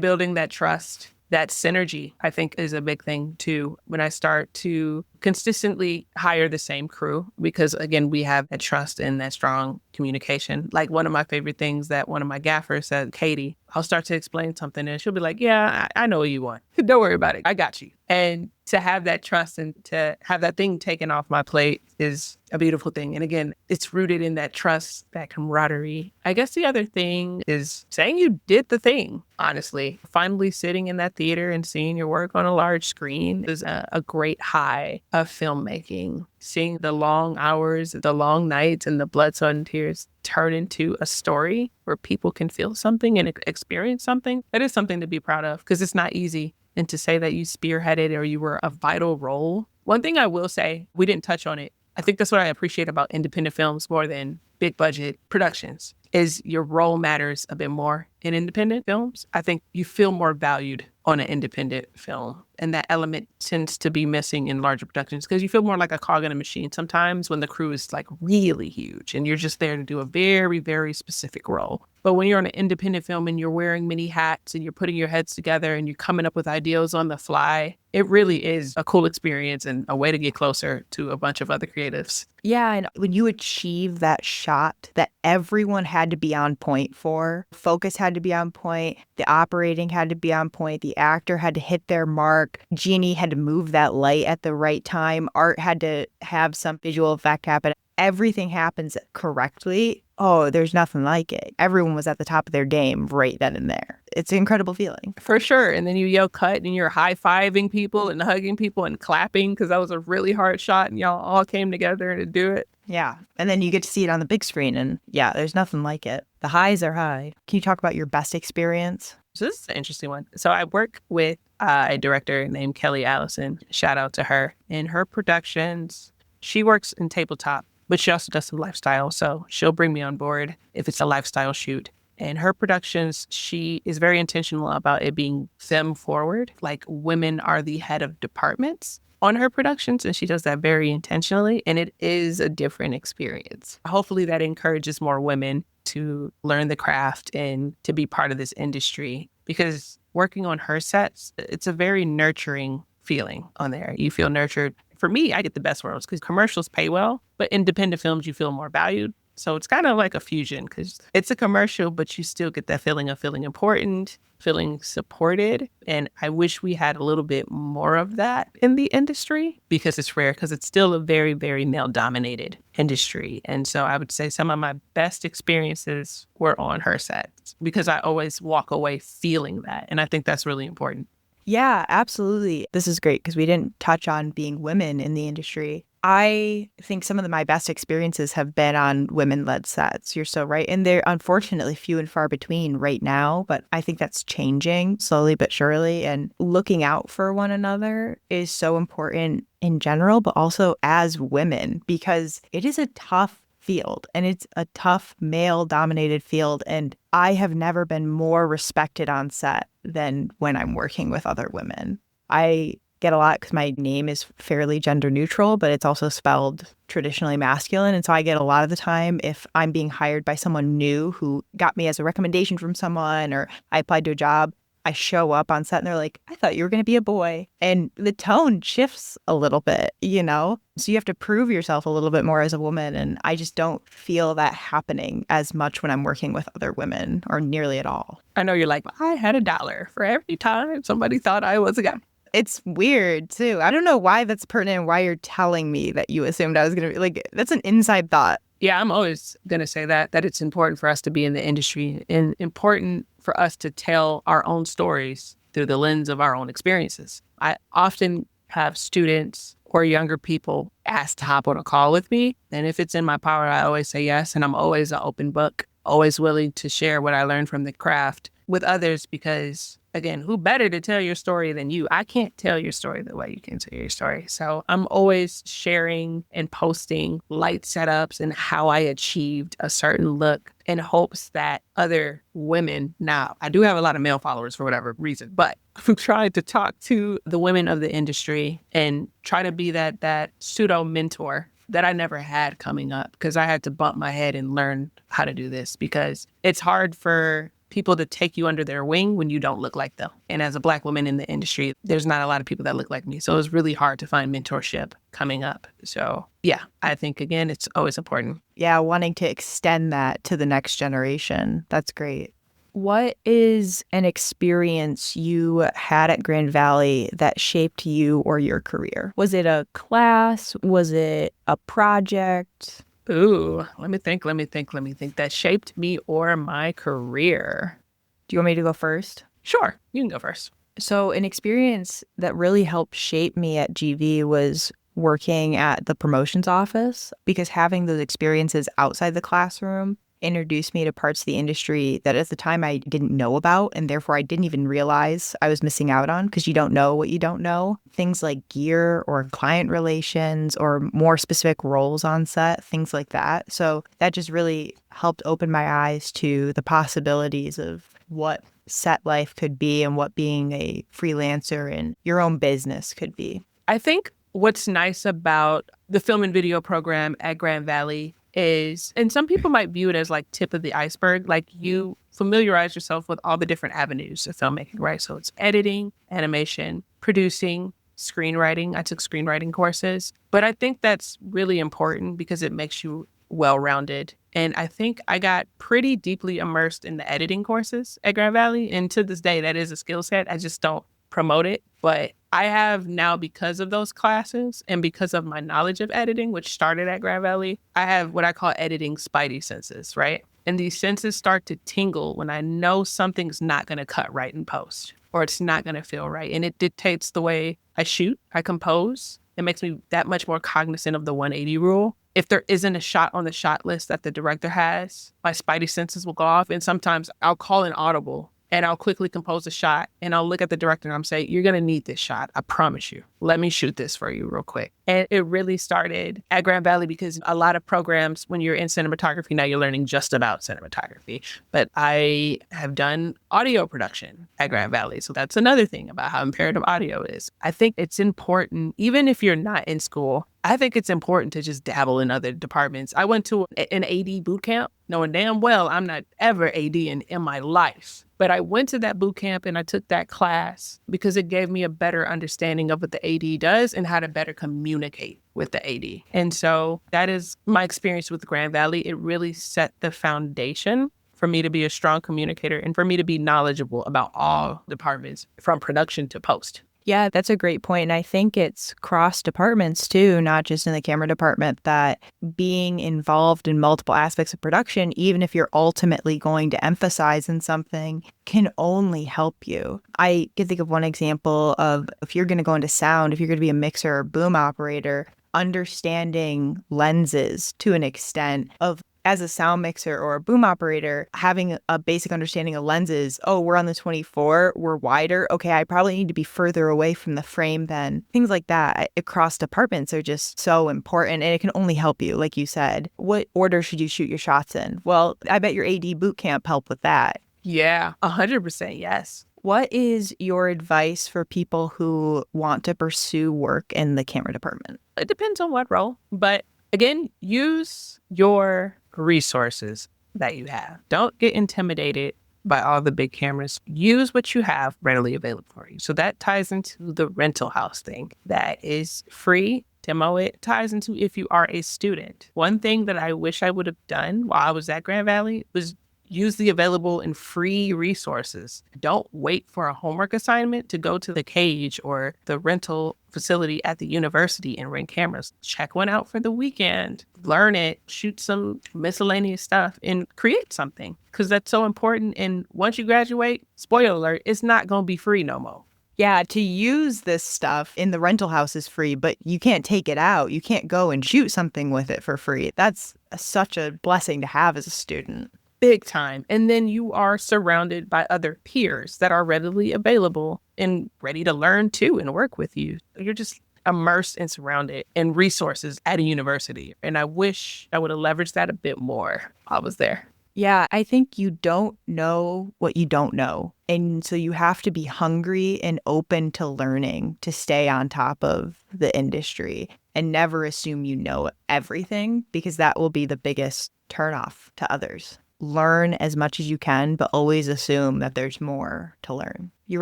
building that trust. That synergy, I think, is a big thing, too. When I start to consistently hire the same crew because, again, we have that trust and that strong communication. Like one of my favorite things that one of my gaffers said, Katie, I'll start to explain something and she'll be like, yeah, I know what you want. Don't worry about it. I got you. And to have that trust and to have that thing taken off my plate is a beautiful thing. And again, it's rooted in that trust, that camaraderie. I guess the other thing is saying you did the thing, honestly. Finally sitting in that theater and seeing your work on a large screen is a great high of filmmaking. Seeing the long hours, the long nights, and the blood, sweat, and tears turn into a story where people can feel something and experience something, that is something to be proud of because it's not easy. And to say that you spearheaded or you were a vital role. One thing I will say, we didn't touch on it. I think that's what I appreciate about independent films more than big budget productions is your role matters a bit more in independent films. I think you feel more valued on an independent film. And that element tends to be missing in larger productions because you feel more like a cog in a machine sometimes when the crew is like really huge and you're just there to do a very, very specific role. But when you're on an independent film and you're wearing many hats and you're putting your heads together and you're coming up with ideas on the fly, it really is a cool experience and a way to get closer to a bunch of other creatives. Yeah, and when you achieve that shot that everyone had to be on point for, focus had to be on point, the operating had to be on point, the actor had to hit their mark, Jeannie had to move that light at the right time, Art had to have some visual effect happen. Everything happens correctly. Oh, there's nothing like it. Everyone was at the top of their game right then and there. It's an incredible feeling. For sure. And then you yell cut and you're high-fiving people and hugging people and clapping because that was a really hard shot and y'all all came together to do it. Yeah. And then you get to see it on the big screen and yeah, there's nothing like it. The highs are high. Can you talk about your best experience? So this is an interesting one. So I work with a director named Kelly Allison. Shout out to her. In her productions, she works in tabletop, but she also does some lifestyle. So she'll bring me on board if it's a lifestyle shoot. In her productions, she is very intentional about it being femme forward, like women are the head of departments on her productions. And she does that very intentionally. And it is a different experience. Hopefully that encourages more women to learn the craft and to be part of this industry because working on her sets, it's a very nurturing feeling on there. You feel nurtured. For me, I get the best worlds because commercials pay well, but independent films, you feel more valued. So it's kind of like a fusion because it's a commercial, but you still get that feeling of feeling important, feeling supported. And I wish we had a little bit more of that in the industry because it's rare because it's still a very, very male-dominated industry. And so I would say some of my best experiences were on her sets because I always walk away feeling that. And I think that's really important. Yeah, absolutely. This is great because we didn't touch on being women in the industry. I think some of my best experiences have been on women-led sets. You're so right. And they're unfortunately few and far between right now, but I think that's changing slowly but surely. And looking out for one another is so important in general, but also as women, because it is a tough field and it's a tough male-dominated field. And I have never been more respected on set than when I'm working with other women. I get a lot because my name is fairly gender neutral, but it's also spelled traditionally masculine. And so I get a lot of the time if I'm being hired by someone new who got me as a recommendation from someone or I applied to a job, I show up on set and they're like, I thought you were going to be a boy. And the tone shifts a little bit, you know? So you have to prove yourself a little bit more as a woman. And I just don't feel that happening as much when I'm working with other women or nearly at all. I know you're like, I had $1 for every time somebody thought I was a guy. It's weird, too. I don't know why that's pertinent, why you're telling me that you assumed I was going to be like, that's an inside thought. Yeah, I'm always going to say that it's important for us to be in the industry and important for us to tell our own stories through the lens of our own experiences. I often have students or younger people ask to hop on a call with me. And if it's in my power, I always say yes. And I'm always an open book, always willing to share what I learned from the craft with others because, again, who better to tell your story than you? I can't tell your story the way you can tell your story. So I'm always sharing and posting light setups and how I achieved a certain look in hopes that other women, now I do have a lot of male followers for whatever reason, but I'm trying to talk to the women of the industry and try to be that pseudo mentor that I never had coming up because I had to bump my head and learn how to do this because it's hard for people to take you under their wing when you don't look like them. And as a Black woman in the industry, there's not a lot of people that look like me. So it's really hard to find mentorship coming up. So yeah, I think, again, it's always important. Yeah, wanting to extend that to the next generation. That's great. What is an experience you had at Grand Valley that shaped you or your career? Was it a class? Was it a project? Ooh, let me think. That shaped me or my career. Do you want me to go first? Sure, you can go first. So an experience that really helped shape me at GV was working at the promotions office, because having those experiences outside the classroom introduced me to parts of the industry that at the time I didn't know about, and therefore I didn't even realize I was missing out on, because you don't know what you don't know. Things like gear or client relations or more specific roles on set, things like that. So that just really helped open my eyes to the possibilities of what set life could be and what being a freelancer in your own business could be. I think what's nice about the film and video program at Grand Valley is, and some people might view it as like tip of the iceberg, like you familiarize yourself with all the different avenues of filmmaking, right? So it's editing, animation, producing, screenwriting. I took screenwriting courses, but I think that's really important because it makes you well-rounded. And I think I got pretty deeply immersed in the editing courses at Grand Valley. And to this day, that is a skill set. I just don't promote it. But I have now, because of those classes and because of my knowledge of editing, which started at Grand Valley, I have what I call editing spidey senses, right? And these senses start to tingle when I know something's not going to cut right in post, or it's not going to feel right. And it dictates the way I shoot, I compose. It makes me that much more cognizant of the 180 rule. If there isn't a shot on the shot list that the director has, my spidey senses will go off. And sometimes I'll call an audible and I'll quickly compose a shot and I'll look at the director and I'm saying, you're going to need this shot. I promise you. Let me shoot this for you real quick. And it really started at Grand Valley because a lot of programs, when you're in cinematography, now you're learning just about cinematography. But I have done audio production at Grand Valley. So that's another thing about how imperative audio is. I think it's important, even if you're not in school, I think it's important to just dabble in other departments. I went to an AD boot camp, knowing damn well I'm not ever ADing in my life. But I went to that boot camp and I took that class because it gave me a better understanding of what the AD does and how to better communicate with the AD. And so that is my experience with Grand Valley. It really set the foundation for me to be a strong communicator and for me to be knowledgeable about all departments from production to post. Yeah, that's a great point. And I think it's cross departments too, not just in the camera department, that being involved in multiple aspects of production, even if you're ultimately going to emphasize in something, can only help you. I can think of one example of, if you're going to go into sound, if you're going to be a mixer or boom operator, understanding lenses to an extent of, as a sound mixer or a boom operator, having a basic understanding of lenses. Oh, we're on the 24, we're wider. Okay, I probably need to be further away from the frame then. Things like that across departments are just so important, and it can only help you, like you said. What order should you shoot your shots in? Well, I bet your AD boot camp helped with that. Yeah, 100% yes. What is your advice for people who want to pursue work in the camera department? It depends on what role, but again, use your resources that you have. Don't get intimidated by all the big cameras. Use what you have readily available for you. So that ties into the rental house thing. That is free. Demo it. Ties into if you are a student. One thing that I wish I would have done while I was at Grand Valley was use the available and free resources. Don't wait for a homework assignment to go to the cage or the rental facility at the university and rent cameras. Check one out for the weekend. Learn it. Shoot some miscellaneous stuff and create something, because that's so important. And once you graduate, spoiler alert, it's not going to be free no more. Yeah, to use this stuff in the rental house is free, but you can't take it out. You can't go and shoot something with it for free. That's such a blessing to have as a student. Big time. And then you are surrounded by other peers that are readily available and ready to learn too and work with you. You're just immersed and surrounded in resources at a university. And I wish I would have leveraged that a bit more while I was there. Yeah, I think you don't know what you don't know. And so you have to be hungry and open to learning to stay on top of the industry, and never assume you know everything, because that will be the biggest turnoff to others. learn as much as you can, but always assume that there's more to learn. Your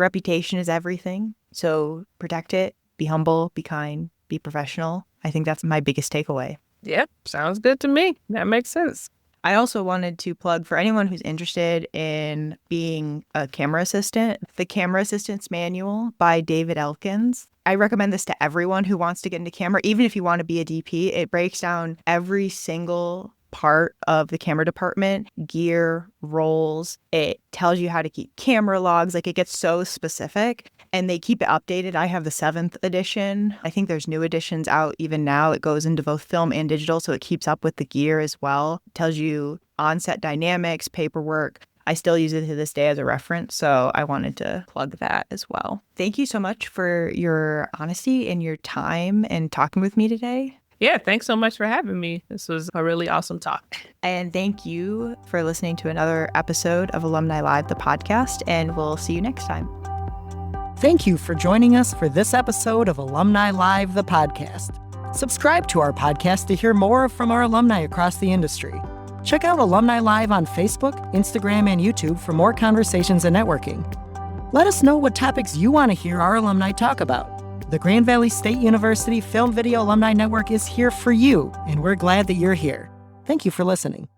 reputation is everything, so protect it, be humble, be kind, be professional. I think that's my biggest takeaway. Yep, sounds good to me. That makes sense. I also wanted to plug for anyone who's interested in being a camera assistant, the Camera Assistant's Manual by David Elkins. I recommend this to everyone who wants to get into camera, even if you want to be a DP. It breaks down every single part of the camera department, gear, roles. It tells you how to keep camera logs. Like, it gets so specific, and they keep it updated. I have the 7th edition. I think there's new editions out even now. It goes into both film and digital, so it keeps up with the gear as well. It tells you on-set dynamics, paperwork. I still use it to this day as a reference, so I wanted to plug that as well. Thank you so much for your honesty and your time and talking with me today. Yeah, thanks so much for having me. This was a really awesome talk. And thank you for listening to another episode of Alumni Live, the podcast, and we'll see you next time. Thank you for joining us for this episode of Alumni Live, the podcast. Subscribe to our podcast to hear more from our alumni across the industry. Check out Alumni Live on Facebook, Instagram, and YouTube for more conversations and networking. Let us know what topics you want to hear our alumni talk about. The Grand Valley State University Film Video Alumni Network is here for you, and we're glad that you're here. Thank you for listening.